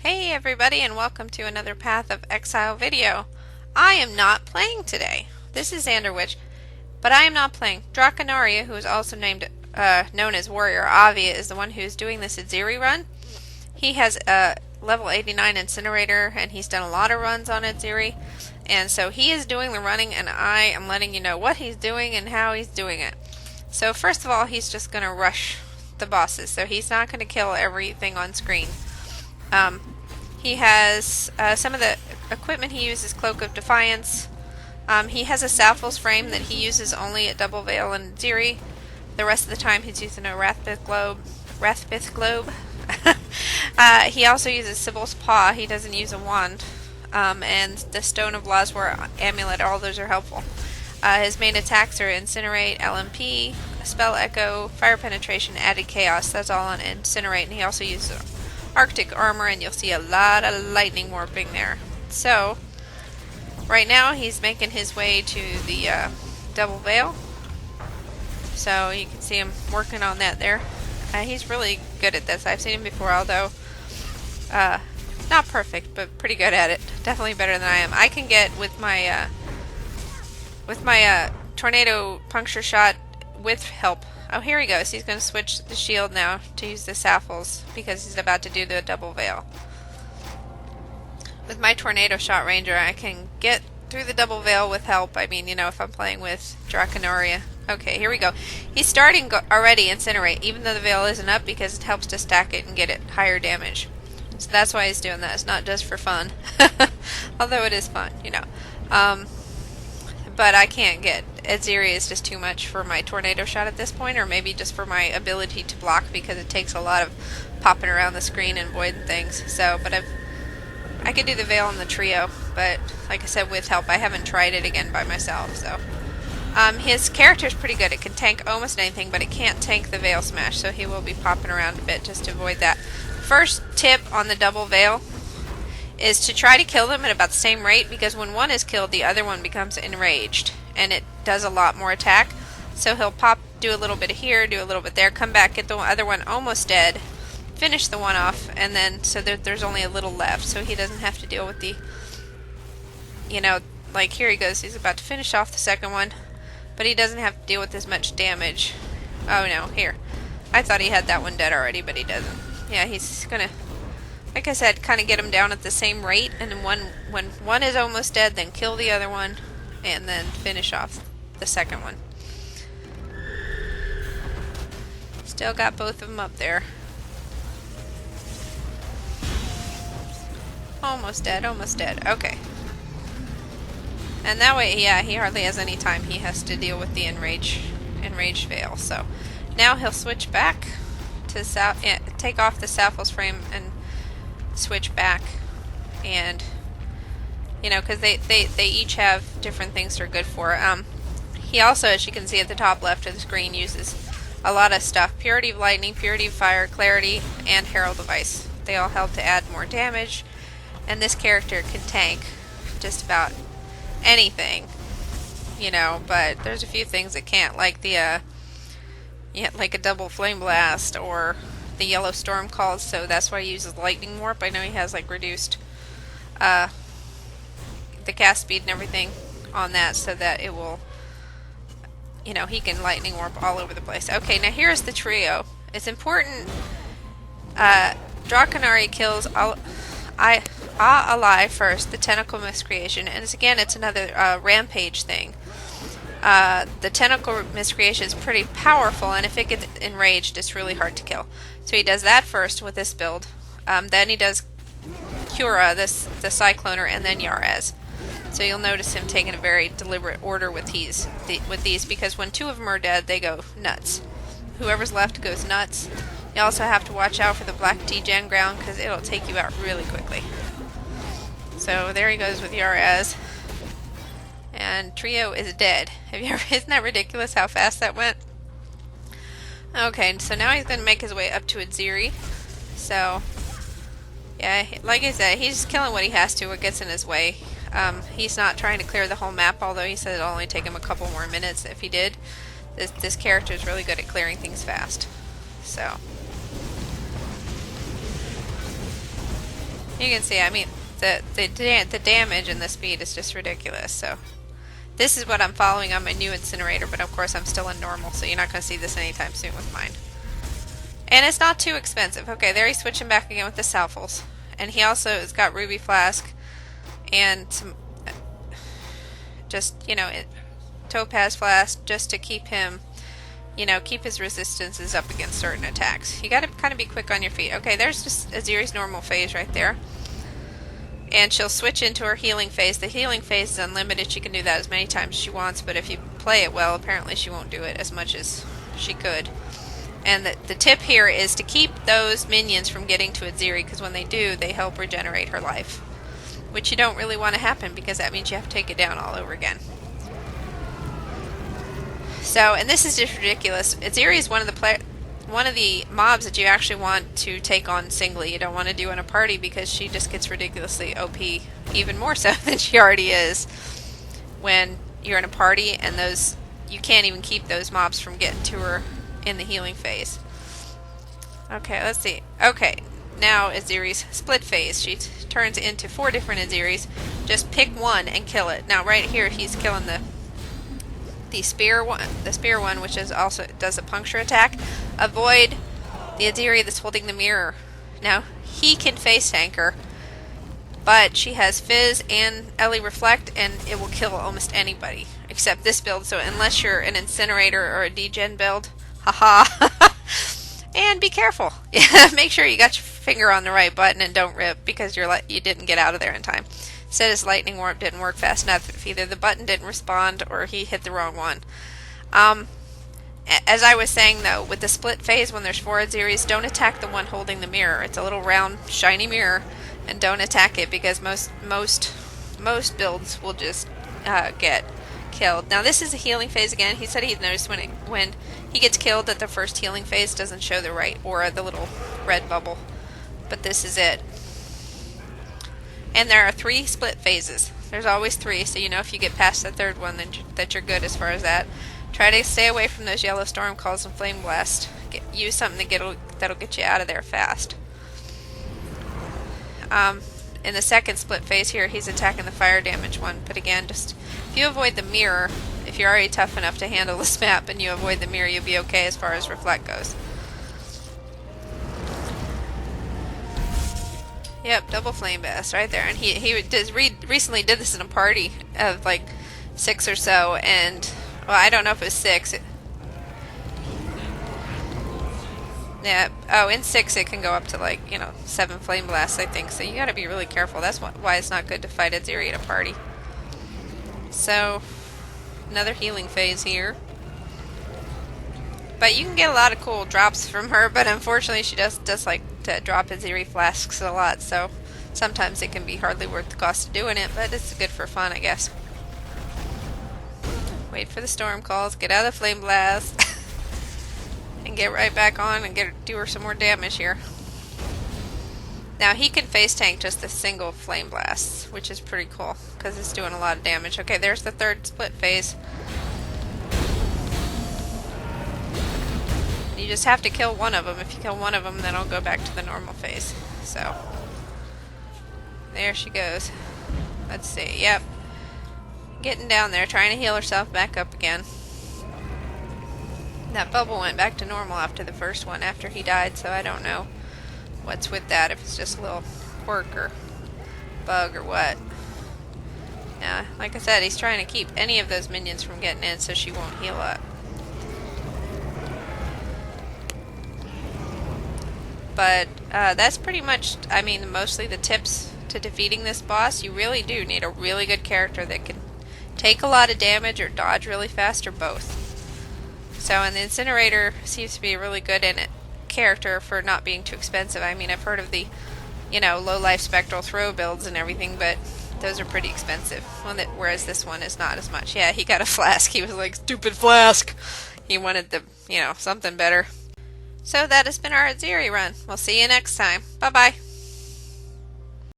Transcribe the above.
Hey everybody, and welcome to another Path of Exile video. I am not playing today. This is Xanderwitch, but I am not playing. Dracanaria, who is also known as Warrior Avia, is the one who is doing this Atziri run. He has a level 89 Incinerator, and he's done a lot of runs on Atziri. And so he is doing the running, and I am letting you know what he's doing and how he's doing it. So first of all, he's just going to rush the bosses. So he's not going to kill everything on screen. He has some of the equipment he uses, Cloak of Defiance. He has a Salfos frame that he uses only at Double Veil and Atziri. The rest of the time he's using a Rathbith Globe. He also uses Sibyl's Paw. He doesn't use a wand. And the Stone of Lazwar Amulet, all those are helpful. His main attacks are Incinerate, LMP, Spell Echo, Fire Penetration, Added Chaos. That's all on Incinerate, and he also uses Arctic Armor, and you'll see a lot of lightning warping there. So, right now he's making his way to the Double Veil. So you can see him working on that there. He's really good at this. I've seen him before, although not perfect, but pretty good at it. Definitely better than I am. I can get with my tornado puncture shot with help. Oh, here he goes. He's going to switch the shield now to use the Saffles because he's about to do the Double Veil. With my Tornado Shot Ranger, I can get through the Double Veil with help. I mean, you know, if I'm playing with Dracanaria. Okay, here we go. He's starting already Incinerate, even though the Veil isn't up, because it helps to stack it and get it higher damage. So that's why he's doing that. It's not just for fun. Although it is fun, you know. But I can't get Atziri is just too much for my tornado shot at this point, or maybe just for my ability to block because it takes a lot of popping around the screen and voiding things. So, but I could do the Veil and the trio, but like I said, with help. I haven't tried it again by myself. So, his character is pretty good. It can tank almost anything, but it can't tank the Veil Smash. So he will be popping around a bit just to avoid that. First tip on the Double Veil is to try to kill them at about the same rate, because when one is killed, the other one becomes enraged, and it does a lot more attack. So he'll do a little bit here, do a little bit there, come back, get the other one almost dead, finish the one off, and then so there's only a little left, so he doesn't have to deal with the, you know, like here he goes, he's about to finish off the second one, but he doesn't have to deal with as much damage. Oh no, here. I thought he had that one dead already, but he doesn't. Yeah, he's gonna, like I said, kind of get them down at the same rate, and then when one is almost dead, then kill the other one, and then finish off the second one. Still got both of them up there. Almost dead, almost dead. Okay. And that way, yeah, he hardly has any time. He has to deal with the enraged Veil. So now he'll switch back to take off the Saffles frame and switch back, and you know, because they each have different things they're good for. He also, as you can see at the top left of the screen, uses a lot of stuff: Purity of Lightning, Purity of Fire, Clarity, and Herald of Ice. They all help to add more damage, and this character can tank just about anything, you know, but there's a few things it can't, like the like a double flame blast or the yellow storm calls, so that's why he uses lightning warp. I know he has like reduced the cast speed and everything on that, so that it will, you know, he can lightning warp all over the place. Okay, now here's the trio. It's important. Dracanari kills Alive first, the Tentacle Miscreation, and it's another rampage thing. The Tentacle Miscreation is pretty powerful, and if it gets enraged, it's really hard to kill. So he does that first with this build. Then he does Cura, the Cycloner, and then Yarez. So you'll notice him taking a very deliberate order with these, because when two of them are dead, they go nuts. Whoever's left goes nuts. You also have to watch out for the Black Tea Gen Ground, because it'll take you out really quickly. So there he goes with Yarez. And Trio is dead. Isn't that ridiculous how fast that went? Okay, so now he's going to make his way up to Atziri. So, yeah, like I said, he's killing what he has to, what gets in his way. He's not trying to clear the whole map, although he said it'll only take him a couple more minutes if he did. This character is really good at clearing things fast. So, You can see, I mean, the damage and the speed is just ridiculous. So this is what I'm following on my new incinerator, but of course I'm still in normal, so you're not going to see this anytime soon with mine. And it's not too expensive. Okay, there he's switching back again with the Salfels. And he also has got Ruby Flask and some, just, you know, Topaz Flask just to keep him, you know, keep his resistances up against certain attacks. You gotta kind of be quick on your feet. Okay, there's just Atziri's normal phase right there. And she'll switch into her healing phase. The healing phase is unlimited. She can do that as many times as she wants, but if you play it well, apparently she won't do it as much as she could. And the tip here is to keep those minions from getting to Atziri, because when they do, they help regenerate her life. Which you don't really want to happen, because that means you have to take it down all over again. So, and this is just ridiculous. Atziri is one of the mobs that you actually want to take on singly. You don't want to do in a party, because she just gets ridiculously OP, even more so than she already is when you're in a party, and those you can't even keep those mobs from getting to her in the healing phase. Okay, let's see. Okay, now Atziri's split phase. She turns into 4 different Atziris. Just pick one and kill it. Now right here he's killing the spear one, which is also does a puncture attack. Avoid the Atziri that's holding the mirror. Now he can face tank her, but she has Fizz and Ellie Reflect, and it will kill almost anybody except this build. So unless you're an Incinerator or a degen build, haha. And be careful. Yeah, make sure you got your finger on the right button and don't rip because you didn't get out of there in time. Said his lightning warp didn't work fast enough. If either the button didn't respond or he hit the wrong one. As I was saying though, with the split phase, when there's 4 Atziris, don't attack the one holding the mirror. It's a little round, shiny mirror, and don't attack it because most builds will just get killed. Now this is a healing phase again. He said he'd noticed when he gets killed that the first healing phase doesn't show the right aura, the little red bubble. But this is it. And there are 3 split phases. There's always 3, so you know if you get past the 3rd one then that you're good as far as that. Try to stay away from those yellow storm calls and flame blast. Use something that'll get you out of there fast. In the second split phase here, he's attacking the fire damage one. But again, just if you avoid the mirror, if you're already tough enough to handle this map and you avoid the mirror, you'll be okay as far as reflect goes. Yep, double flame blast right there. And he recently did this in a party of like 6 or so, and well, I don't know if it was 6. Yeah. Oh, in 6 it can go up to like 7 flame blasts, I think. So you got to be really careful. That's why it's not good to fight Atziri at a party. So another healing phase here. But you can get a lot of cool drops from her, but unfortunately she does like to drop Atziri flasks a lot, so sometimes it can be hardly worth the cost of doing it, but it's good for fun, I guess. Wait for the storm calls, get out of the flame blast, and get right back on and do her some more damage here. Now he can face tank just a single flame blast, which is pretty cool, because it's doing a lot of damage. Okay, there's the 3rd split phase. You just have to kill one of them. If you kill one of them, then I'll go back to the normal phase. So, there she goes. Let's see, yep. Getting down there, trying to heal herself back up again. That bubble went back to normal after the first one, after he died, so I don't know what's with that, if it's just a little quirk or bug or what. Yeah, like I said, he's trying to keep any of those minions from getting in so she won't heal up. But that's pretty much, I mean, mostly the tips to defeating this boss. You really do need a really good character that can take a lot of damage or dodge really fast, or both. So, and the Incinerator seems to be a really good character for not being too expensive. I mean, I've heard of the, low life spectral throw builds and everything, but those are pretty expensive. Whereas this one is not as much. Yeah, he got a flask. He was like, stupid flask. He wanted the, something better. So that has been our Atziri run. We'll see you next time. Bye-bye.